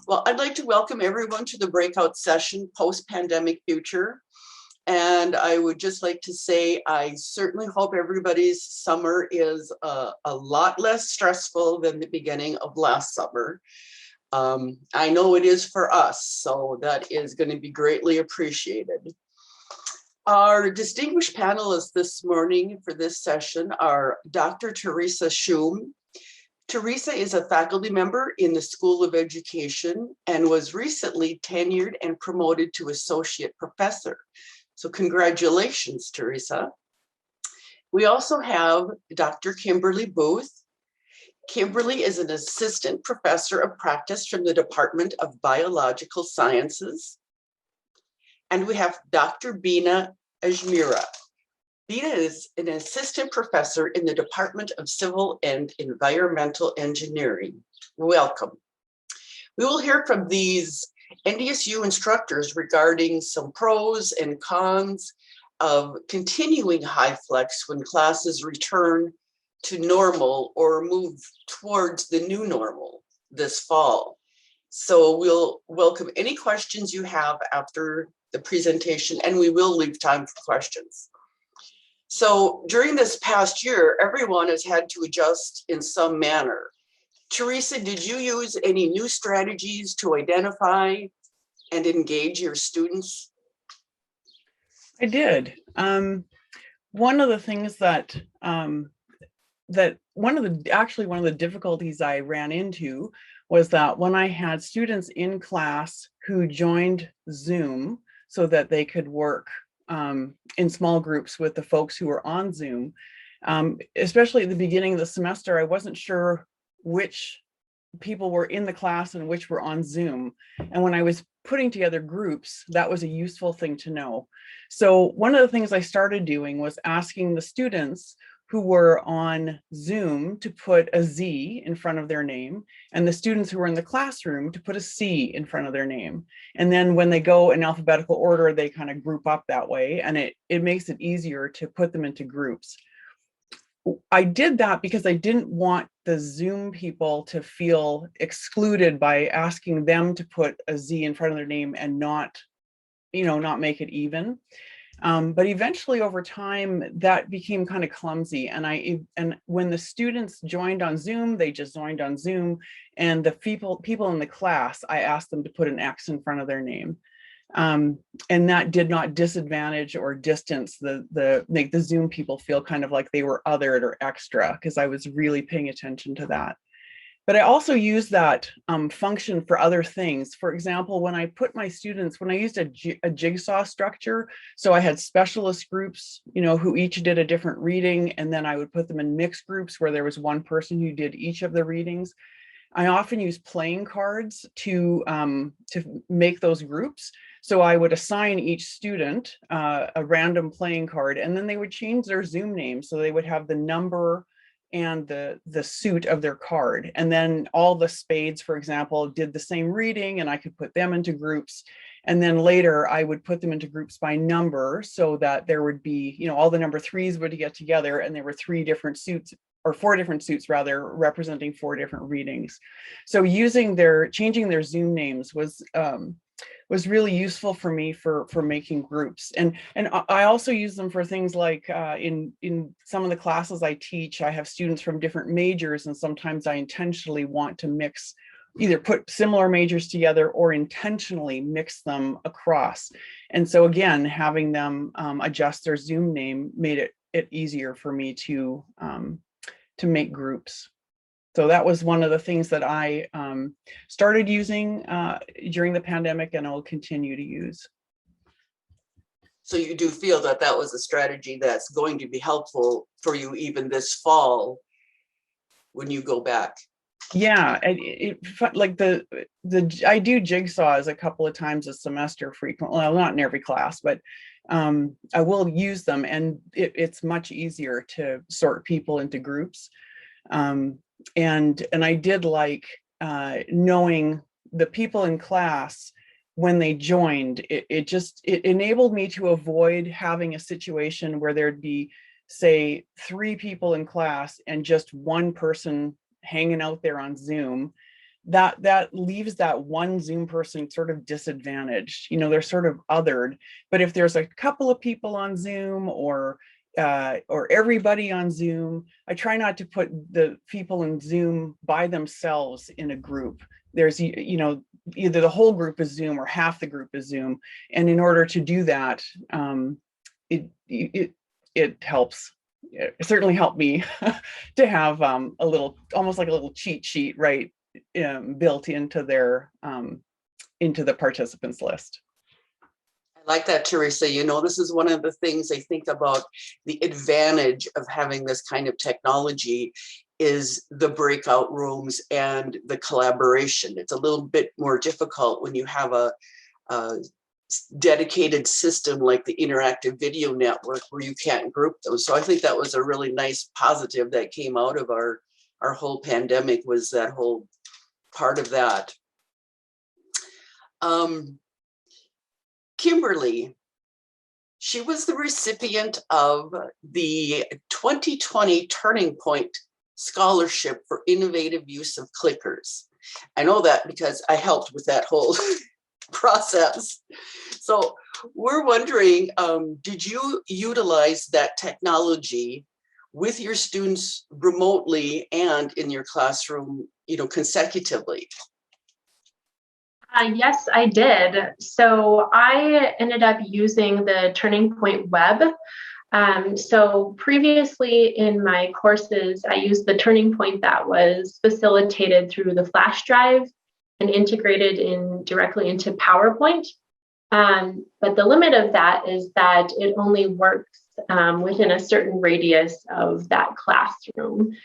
Well, I'd like to welcome everyone to the breakout session, Post-Pandemic Future. And I would just like to say, I certainly hope everybody's summer is a lot less stressful than the beginning of last summer. I know it is for us, so that is going to be greatly appreciated. Our distinguished panelists this morning for this session are Dr. Theresa Shume. Theresa is a faculty member in the School of Education and was recently tenured and promoted to associate professor. So congratulations, Theresa. We also have Dr. Kimberly Booth. Kimberly is an assistant professor of practice from the Department of Biological Sciences. And we have Dr. Beena Ajmera. Beena is an assistant professor in the Department of Civil and Environmental Engineering. Welcome. We will hear from these NDSU instructors regarding some pros and cons of continuing high flex when classes return to normal or move towards the new normal this fall. So we'll welcome any questions you have after the presentation, and we will leave time for questions. So during this past year, everyone has had to adjust in some manner. Theresa, did you use any new strategies to identify and engage your students? I did. One of the things that one of the difficulties I ran into was that when I had students in class who joined Zoom so that they could work in small groups with the folks who were on Zoom, especially at the beginning of the semester, I wasn't sure which people were in the class and which were on Zoom. And when I was putting together groups, that was a useful thing to know. So one of the things I started doing was asking the students who were on Zoom to put a Z in front of their name, and the students who were in the classroom to put a C in front of their name. And then when they go in alphabetical order, they kind of group up that way, and it makes it easier to put them into groups. I did that because I didn't want the Zoom people to feel excluded by asking them to put a Z in front of their name and not make it even. But eventually over time that became kind of clumsy, and when the students joined on Zoom, they just joined on Zoom, and the people in the class, I asked them to put an X in front of their name. And that did not disadvantage or distance make the Zoom people feel kind of like they were othered or extra, because I was really paying attention to that. But I also use that function for other things. For example, when I used a jigsaw structure, so I had specialist groups, who each did a different reading, and then I would put them in mixed groups where there was one person who did each of the readings. I often use playing cards to make those groups. So I would assign each student a random playing card, and then they would change their Zoom name. So they would have the number and the suit of their card. And then all the spades, for example, did the same reading, and I could put them into groups. And then later I would put them into groups by number, so that there would be, all the number threes would get together, and there were 4 different suits rather, representing 4 different readings. So changing their Zoom names was really useful for me for making groups. And I also use them for things like in some of the classes I teach, I have students from different majors, and sometimes I intentionally want to either put similar majors together or intentionally mix them across. And so again, having them adjust their Zoom name made it easier for me to make groups. So that was one of the things that I started using during the pandemic, and I'll continue to use. So you do feel that that was a strategy that's going to be helpful for you even this fall when you go back? Yeah, I do jigsaws a couple of times a semester frequently. Well, not in every class, but I will use them, and it's much easier to sort people into groups. And I did like knowing the people in class when they joined. It enabled me to avoid having a situation where there'd be, say, 3 people in class and just one person hanging out there on Zoom. that leaves that one Zoom person sort of disadvantaged. They're sort of othered. But if there's a couple of people on Zoom or everybody on Zoom, I try not to put the people in Zoom by themselves in a group. There's, either the whole group is Zoom or half the group is Zoom. And in order to do that, it helps. It certainly helped me to have a little, almost like a little cheat sheet, right, built into into the participants list. I like that, Theresa. This is one of the things I think about the advantage of having this kind of technology is the breakout rooms and the collaboration. It's a little bit more difficult when you have a dedicated system like the interactive video network where you can't group those. So I think that was a really nice positive that came out of our whole pandemic, was that whole part of that. Kimberly, she was the recipient of the 2020 Turning Point Scholarship for Innovative Use of Clickers. I know that because I helped with that whole process. So we're wondering, did you utilize that technology with your students remotely and in your classroom, consecutively? Yes, I did. So I ended up using the Turning Point Web. So previously in my courses, I used the Turning Point that was facilitated through the flash drive and integrated directly into PowerPoint. But the limit of that is that it only works within a certain radius of that classroom.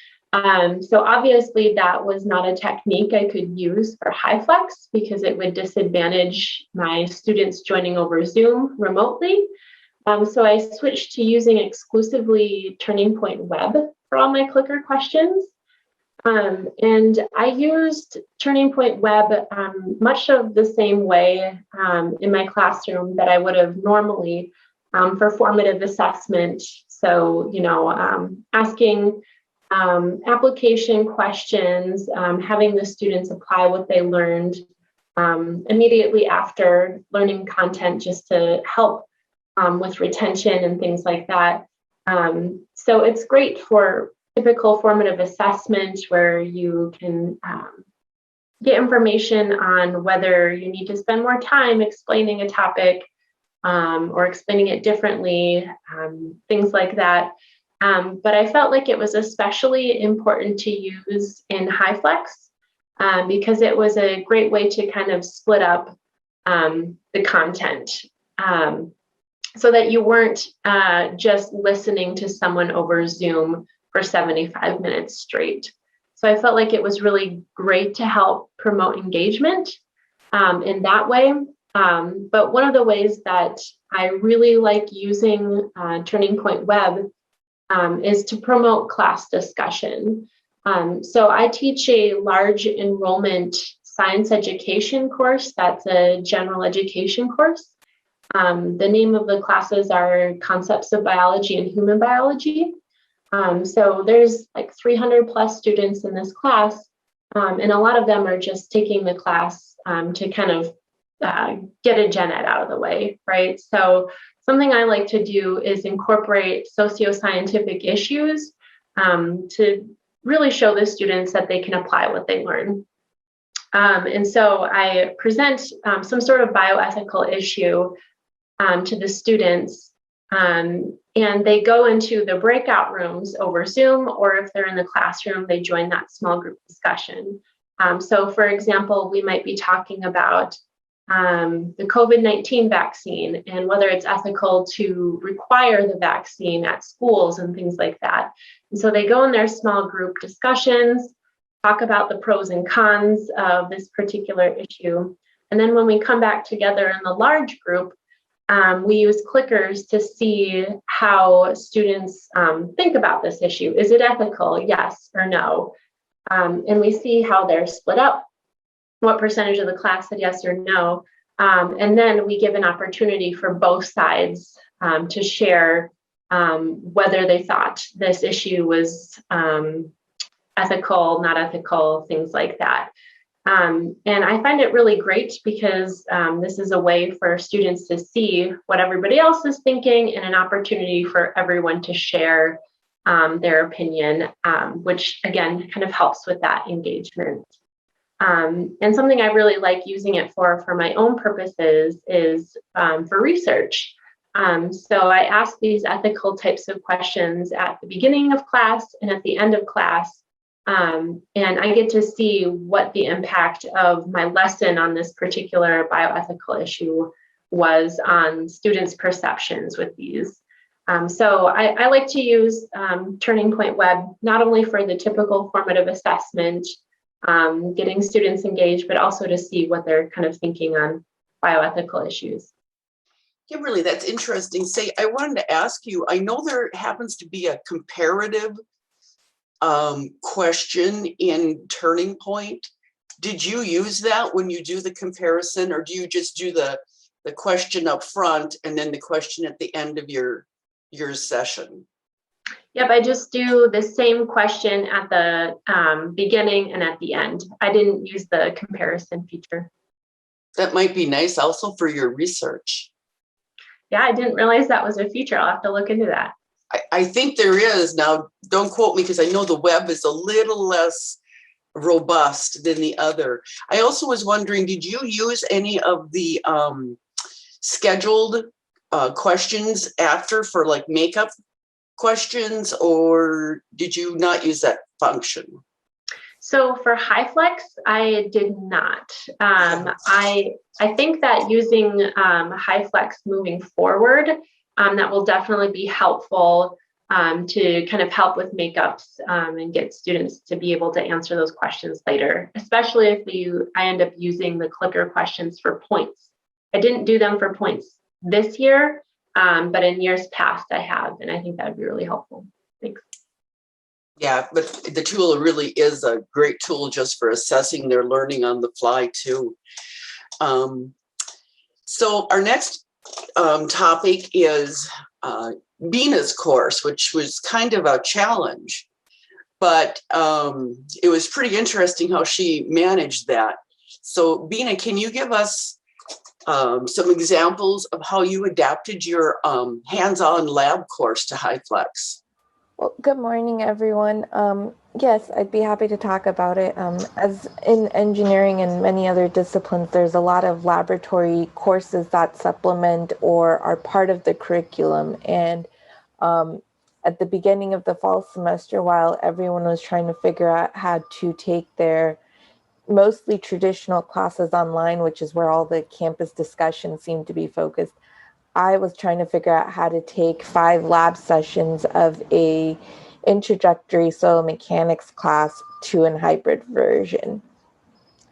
So obviously that was not a technique I could use for HyFlex because it would disadvantage my students joining over Zoom remotely. So I switched to using exclusively Turning Point Web for all my clicker questions. And I used Turning Point Web much of the same way in my classroom that I would have normally for formative assessment. So, asking application questions, having the students apply what they learned immediately after learning content just to help with retention and things like that. So it's great for typical formative assessment where you can get information on whether you need to spend more time explaining a topic or explaining it differently, things like that. But I felt like it was especially important to use in HyFlex because it was a great way to kind of split up the content so that you weren't just listening to someone over Zoom for 75 minutes straight. So I felt like it was really great to help promote engagement in that way. But one of the ways that I really like using Turning Point Web is to promote class discussion. So I teach a large enrollment science education course. That's a general education course. The name of the classes are Concepts of Biology and Human Biology. So there's like 300 plus students in this class, and a lot of them are just taking the class to kind of get a gen ed out of the way, right? So something I like to do is incorporate socio-scientific issues to really show the students that they can apply what they learn. And so I present some sort of bioethical issue to the students, and they go into the breakout rooms over Zoom, or if they're in the classroom, they join that small group discussion. So for example, we might be talking about the COVID-19 vaccine and whether it's ethical to require the vaccine at schools and things like that. And so they go in their small group discussions, talk about the pros and cons of this particular issue. And then when we come back together in the large group, we use clickers to see how students think about this issue. Is it ethical? Yes or no? And we see how they're split up. What percentage of the class said yes or no? And then we give an opportunity for both sides to share whether they thought this issue was ethical, not ethical, things like that. And I find it really great because this is a way for students to see what everybody else is thinking and an opportunity for everyone to share their opinion, which again kind of helps with that engagement. And something I really like using it for my own purposes is for research. So I ask these ethical types of questions at the beginning of class and at the end of class. And I get to see what the impact of my lesson on this particular bioethical issue was on students' perceptions with these. So I like to use Turning Point Web, not only for the typical formative assessment, getting students engaged, but also to see what they're kind of thinking on bioethical issues. Kimberly, that's interesting. Say, I wanted to ask you, I know there happens to be a comparative question in Turning Point. Did you use that when you do the comparison, or do you just do the question up front and then the question at the end of your session? Yep, I just do the same question at the beginning and at the end. I didn't use the comparison feature. That might be nice also for your research. Yeah, I didn't realize that was a feature. I'll have to look into that. I think there is. Now, don't quote me because I know the web is a little less robust than the other. I also was wondering, did you use any of the scheduled questions after for like makeup questions, or did you not use that function? So for HighFlex, I did not. I think that using HighFlex moving forward, that will definitely be helpful to kind of help with makeups and get students to be able to answer those questions later, especially if I end up using the clicker questions for points. I didn't do them for points this year, but in years past I have, and I think that would be really helpful. Thanks. Yeah, but the tool really is a great tool just for assessing their learning on the fly too. So our next topic is Beena's course, which was kind of a challenge, but it was pretty interesting how she managed that. So Beena, can you give us some examples of how you adapted your hands-on lab course to HighFlex? Well, good morning, everyone. Yes, I'd be happy to talk about it. As in engineering and many other disciplines, there's a lot of laboratory courses that supplement or are part of the curriculum. And at the beginning of the fall semester, while everyone was trying to figure out how to take their mostly traditional classes online, which is where all the campus discussions seem to be focused, I was trying to figure out how to take 5 lab sessions of a introductory soil mechanics class to an hybrid version.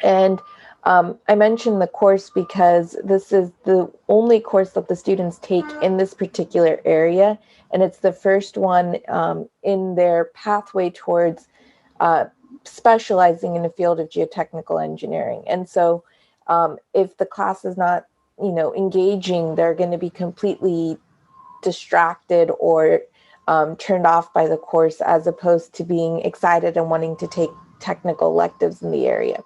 And I mentioned the course because this is the only course that the students take in this particular area. And it's the first one in their pathway towards specializing in the field of geotechnical engineering. And so if the class is not engaging, they're going to be completely distracted or turned off by the course, as opposed to being excited and wanting to take technical electives in the area.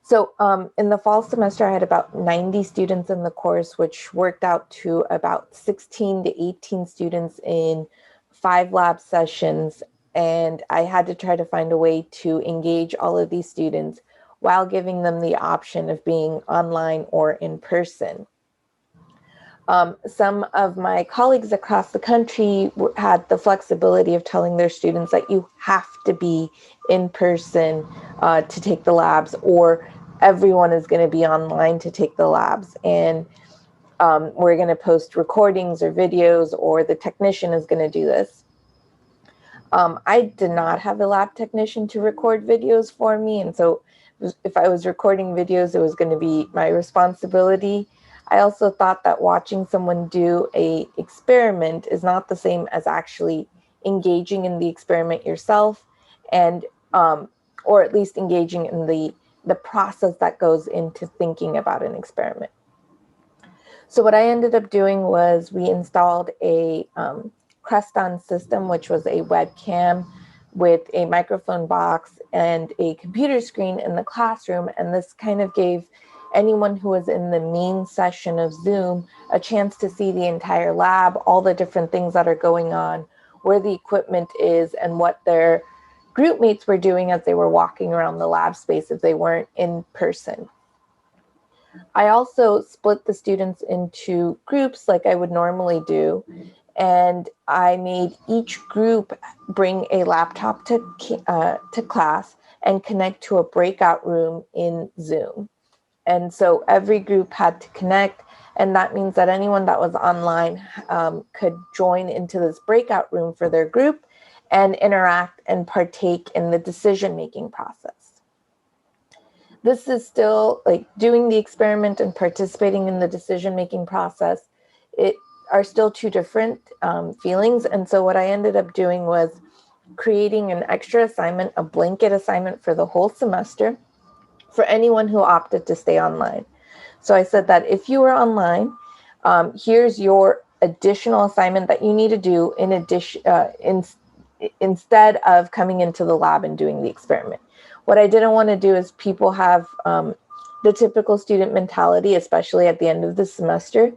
So in the fall semester, I had about 90 students in the course, which worked out to about 16 to 18 students in 5 lab sessions. And I had to try to find a way to engage all of these students while giving them the option of being online or in person. Some of my colleagues across the country had the flexibility of telling their students that you have to be in person to take the labs, or everyone is going to be online to take the labs. And we're going to post recordings or videos, or the technician is going to do this. I did not have a lab technician to record videos for me. And so if I was recording videos, it was going to be my responsibility. I also thought that watching someone do a experiment is not the same as actually engaging in the experiment yourself, and or at least engaging in the process that goes into thinking about an experiment. So what I ended up doing was we installed a Creston system, which was a webcam with a microphone box and a computer screen in the classroom. And this kind of gave anyone who was in the main session of Zoom a chance to see the entire lab, all the different things that are going on, where the equipment is, and what their group mates were doing as they were walking around the lab space if they weren't in person. I also split the students into groups like I would normally do, and I made each group bring a laptop to class and connect to a breakout room in Zoom. And so every group had to connect, and that means that anyone that was online could join into this breakout room for their group and interact and partake in the decision-making process. This is still like doing the experiment and participating in the decision-making process. It are still two different feelings. And so what I ended up doing was creating an extra assignment, a blanket assignment for the whole semester for anyone who opted to stay online. So I said that if you were online, here's your additional assignment that you need to do in addition, instead of coming into the lab and doing the experiment. What I didn't want to do is people have the typical student mentality, especially at the end of the semester,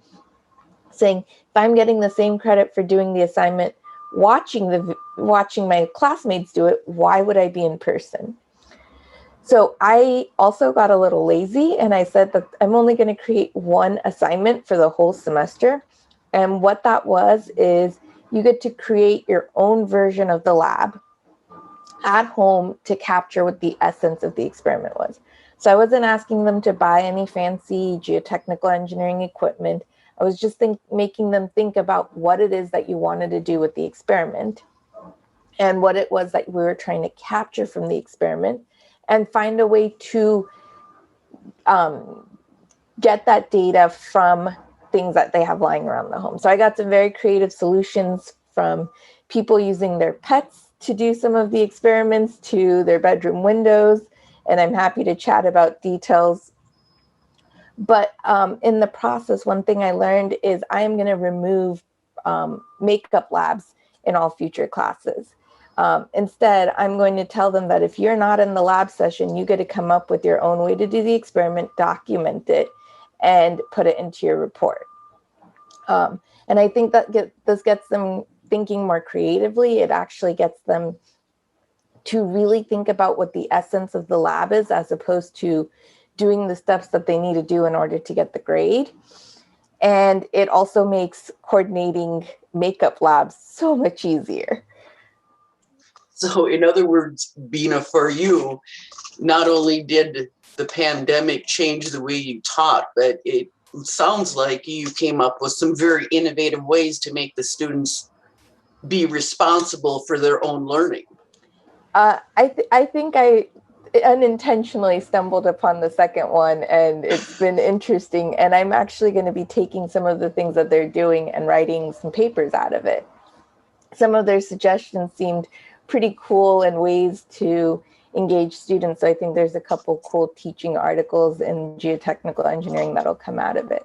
saying, if I'm getting the same credit for doing the assignment, watching my classmates do it, why would I be in person? So I also got a little lazy, and I said that I'm only going to create one assignment for the whole semester. And what that was is you get to create your own version of the lab at home to capture what the essence of the experiment was. So I wasn't asking them to buy any fancy geotechnical engineering equipment. I was just making them think about what it is that you wanted to do with the experiment and what it was that we were trying to capture from the experiment, and find a way to get that data from things that they have lying around the home. So I got some very creative solutions, from people using their pets to do some of the experiments to their bedroom windows, and I'm happy to chat about details. But in the process, one thing I learned is I am going to remove makeup labs in all future classes. Instead, I'm going to tell them that if you're not in the lab session, you get to come up with your own way to do the experiment, document it, and put it into your report. And I think that this gets them thinking more creatively. It actually gets them to really think about what the essence of the lab is, as opposed to doing the steps that they need to do in order to get the grade. And it also makes coordinating makeup labs so much easier. So in other words, Beena, for you, not only did the pandemic change the way you taught, but it sounds like you came up with some very innovative ways to make the students be responsible for their own learning. I think I unintentionally stumbled upon the second one, and it's been interesting. And I'm actually going to be taking some of the things that they're doing and writing some papers out of it. Some of their suggestions seemed pretty cool and ways to engage students. So I think there's a couple cool teaching articles in geotechnical engineering that'll come out of it.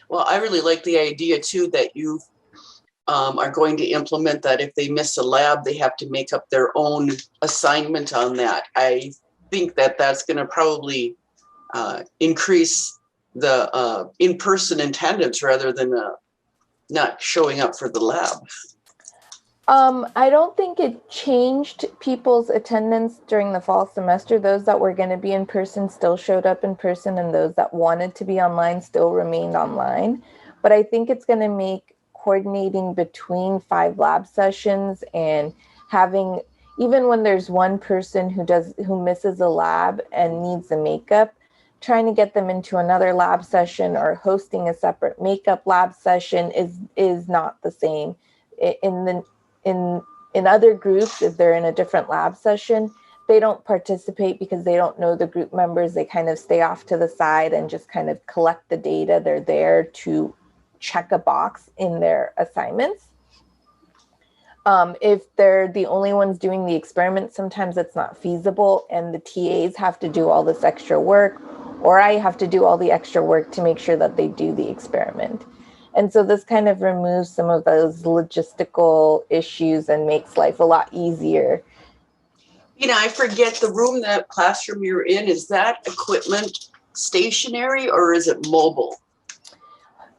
Well, I really like the idea too that you are going to implement that if they miss a lab, they have to make up their own assignment on that. I think that that's going to probably increase the in-person attendance rather than not showing up for the lab. I don't think it changed people's attendance during the fall semester. Those that were going to be in person still showed up in person, and those that wanted to be online still remained online. But I think it's going to make coordinating between 5 lab sessions and having, even when there's one person who misses a lab and needs a makeup, trying to get them into another lab session or hosting a separate makeup lab session is not the same. In other groups, if they're in a different lab session, they don't participate because they don't know the group members. They kind of stay off to the side and just kind of collect the data. They're there to check a box in their assignments. If they're the only ones doing the experiment, sometimes it's not feasible, and the TAs have to do all this extra work, or I have to do all the extra work to make sure that they do the experiment. And so this kind of removes some of those logistical issues and makes life a lot easier. I forget the room, that classroom you're in, is that equipment stationary or is it mobile?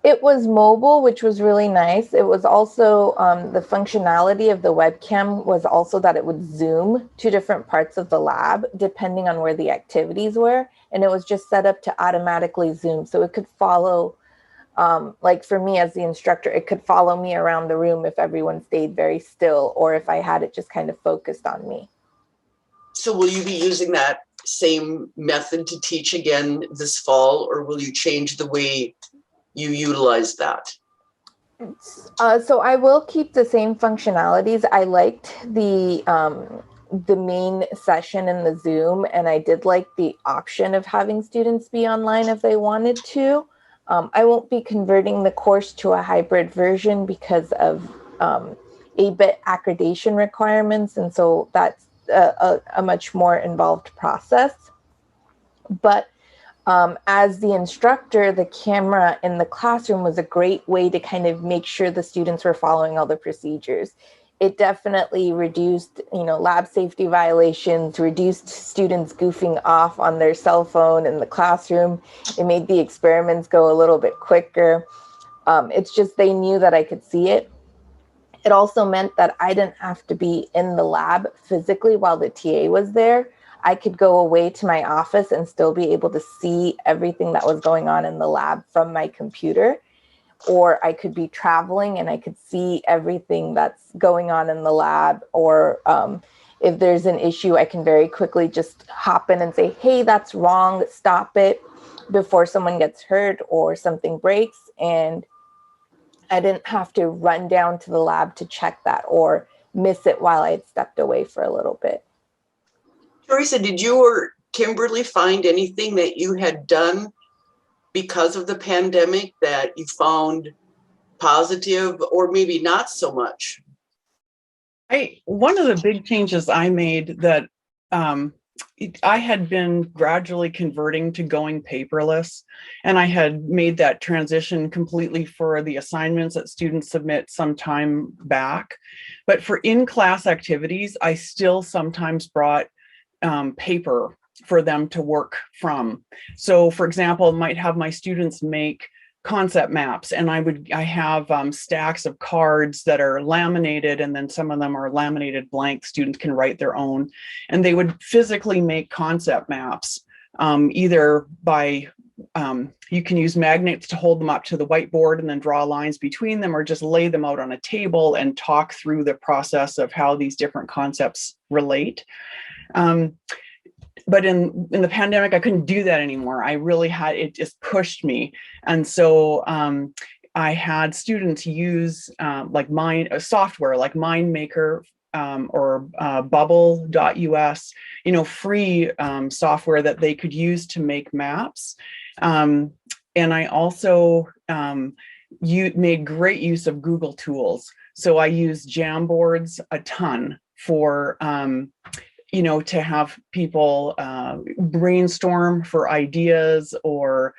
It was mobile, which was really nice. It was also the functionality of the webcam was also that it would zoom to different parts of the lab depending on where the activities were. And it was just set up to automatically zoom. So it could follow, like for me as the instructor, it could follow me around the room if everyone stayed very still or if I had it just kind of focused on me. So will you be using that same method to teach again this fall, or will you change the way you utilize that? So I will keep the same functionalities. I liked the main session in the Zoom, and I did like the option of having students be online if they wanted to. I won't be converting the course to a hybrid version because of ABIT accreditation requirements, and so that's a much more involved process. But as the instructor, the camera in the classroom was a great way to kind of make sure the students were following all the procedures. It definitely reduced, lab safety violations, reduced students goofing off on their cell phone in the classroom. It made the experiments go a little bit quicker. It's just they knew that I could see it. It also meant that I didn't have to be in the lab physically while the TA was there. I could go away to my office and still be able to see everything that was going on in the lab from my computer. Or I could be traveling and I could see everything that's going on in the lab. Or if there's an issue, I can very quickly just hop in and say, hey, that's wrong, stop it, before someone gets hurt or something breaks. And I didn't have to run down to the lab to check that or miss it while I had stepped away for a little bit. Theresa, did you or Kimberly find anything that you had done because of the pandemic that you found positive or maybe not so much? One of the big changes I made that I had been gradually converting to going paperless, and I had made that transition completely for the assignments that students submit some time back. But for in-class activities, I still sometimes brought paper for them to work from. So for example, I might have my students make concept maps, and I have stacks of cards that are laminated, and then some of them are laminated blank. Students can write their own, and they would physically make concept maps, either by you can use magnets to hold them up to the whiteboard and then draw lines between them, or just lay them out on a table and talk through the process of how these different concepts relate. But in the pandemic, I couldn't do that anymore. I really had, it just pushed me. And so I had students use software like MindMaker or bubble.us, free software that they could use to make maps. And I also made great use of Google tools. So I use Jamboards a ton for to have people brainstorm for ideas or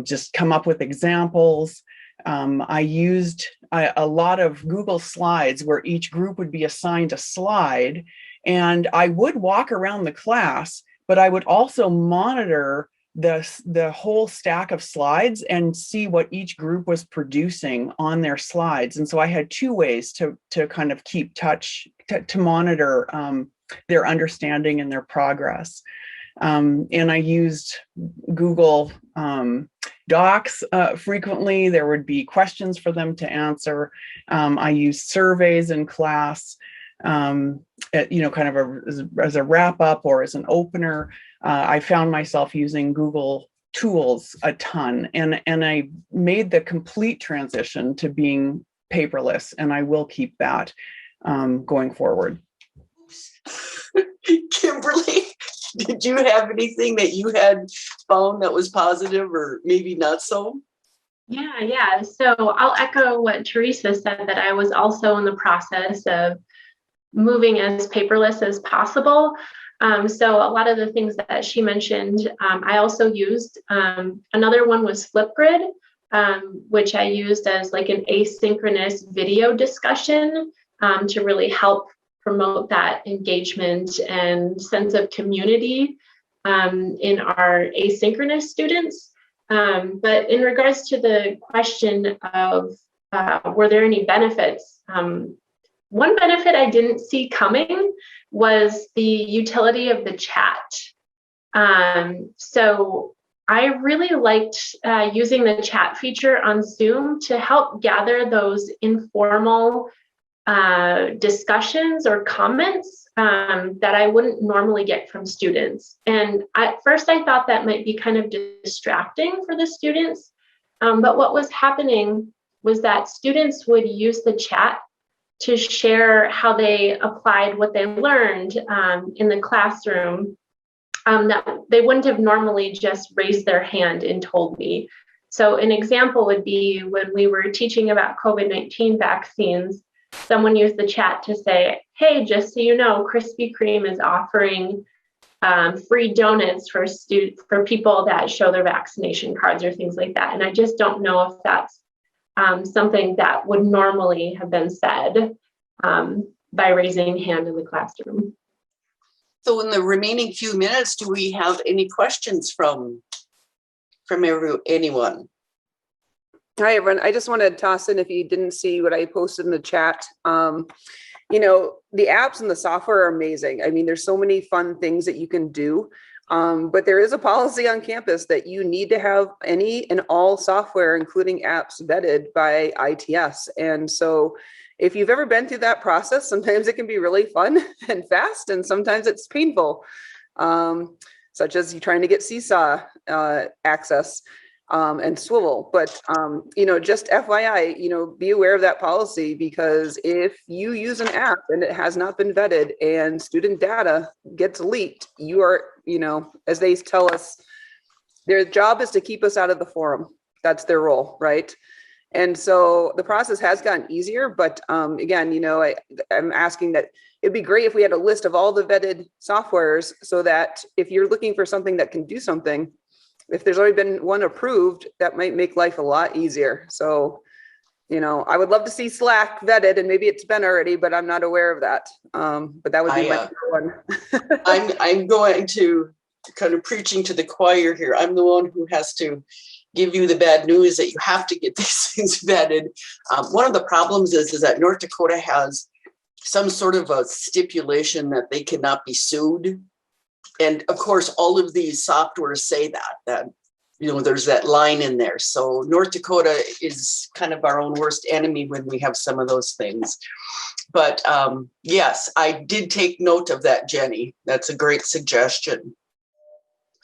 just come up with examples. I used a lot of Google Slides where each group would be assigned a slide, and I would walk around the class, but I would also monitor the whole stack of slides and see what each group was producing on their slides. And so I had two ways to kind of keep touch, to monitor their understanding and their progress. And I used Google Docs frequently. There would be questions for them to answer. I used surveys in class, kind of as a wrap up or as an opener. I found myself using Google tools a ton, and I made the complete transition to being paperless, and I will keep that going forward. Kimberly, did you have anything that you had found that was positive or maybe not so? Yeah. So I'll echo what Theresa said, that I was also in the process of moving as paperless as possible. So a lot of the things that she mentioned, I also used. Another one was Flipgrid. which I used as like an asynchronous video discussion to really help promote that engagement and sense of community in our asynchronous students. But in regards to the question of were there any benefits? One benefit I didn't see coming was the utility of the chat. So I really liked using the chat feature on Zoom to help gather those informal discussions or comments that I wouldn't normally get from students. And at first I thought that might be kind of distracting for the students. But what was happening was that students would use the chat to share how they applied what they learned in the classroom that they wouldn't have normally just raised their hand and told me. So an example would be when we were teaching about COVID-19 vaccines, someone used the chat to say, hey, just so you know, Krispy Kreme is offering free donuts for people that show their vaccination cards or things like that. And I just don't know if that's something that would normally have been said by raising hand in the classroom. So in the remaining few minutes, do we have any questions from anyone? Hi, everyone. I just want to toss in, if you didn't see what I posted in the chat, you know, the apps and the software are amazing. I mean, there's so many fun things that you can do, but there is a policy on campus that you need to have any and all software, including apps, vetted by ITS. And so if you've ever been through that process, sometimes it can be really fun and fast, and sometimes it's painful, such as you trying to get Seesaw access. And Swivel, but you know, just FYI, you know, be aware of that policy, because if you use an app and it has not been vetted and student data gets leaked, you are, you know, as they tell us, their job is to keep us out of the forum. That's their role, right? And so the process has gotten easier, but again, you know, I'm asking that it'd be great if we had a list of all the vetted softwares, so that if you're looking for something that can do something, if there's already been one approved, that might make life a lot easier. So, you know, I would love to see Slack vetted, and maybe it's been already, but I'm not aware of that. But that would be my one. I'm going to kind of preaching to the choir here. I'm the one who has to give you the bad news that you have to get these things vetted. One of the problems is that North Dakota has some sort of a stipulation that they cannot be sued. And of course, all of these softwares say that, you know, there's that line in there. So North Dakota is kind of our own worst enemy when we have some of those things. But yes, I did take note of that, Jenny. That's a great suggestion.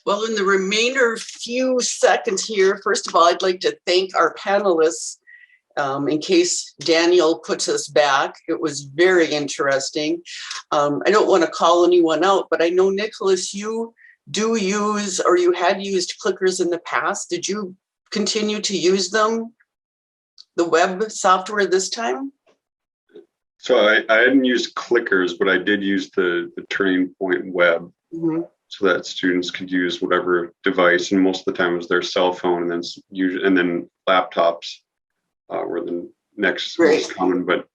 Well, in the remainder few seconds here, first of all, I'd like to thank our panelists. In case Daniel puts us back, it was very interesting. I don't want to call anyone out, but I know, Nicholas, you do use, or you had used clickers in the past. Did you continue to use them, the web software this time? So I hadn't used clickers, but I did use the Turning Point web, so that students could use whatever device, and most of the time it was their cell phone, and then laptops. Were the next most common, but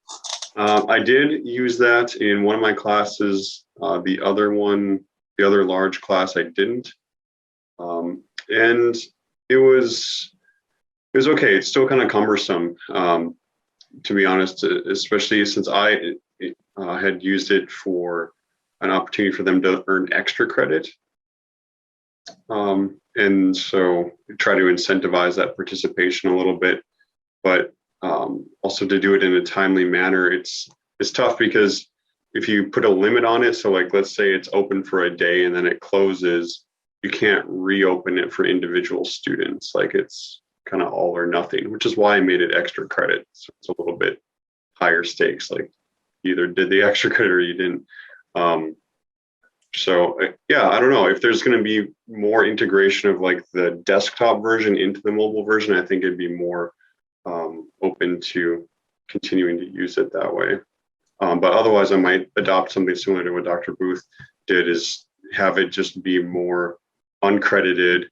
I did use that in one of my classes. The other large class, I didn't, and it was okay. It's still kind of cumbersome, to be honest, especially since I had used it for an opportunity for them to earn extra credit, and so try to incentivize that participation a little bit. But also to do it in a timely manner, it's tough, because if you put a limit on it, so like let's say it's open for a day and then it closes, you can't reopen it for individual students. Like it's kind of all or nothing, which is why I made it extra credit. So it's a little bit higher stakes, like you either did the extra credit or you didn't. So yeah, I don't know if there's going to be more integration of like the desktop version into the mobile version. I think it'd be more open to continuing to use it that way. But otherwise, I might adopt something similar to what Dr. Booth did, is have it just be more uncredited,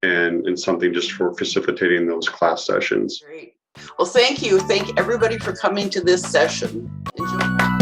and something just for facilitating those class sessions. Great. Well, thank you. Thank everybody for coming to this session. Enjoy.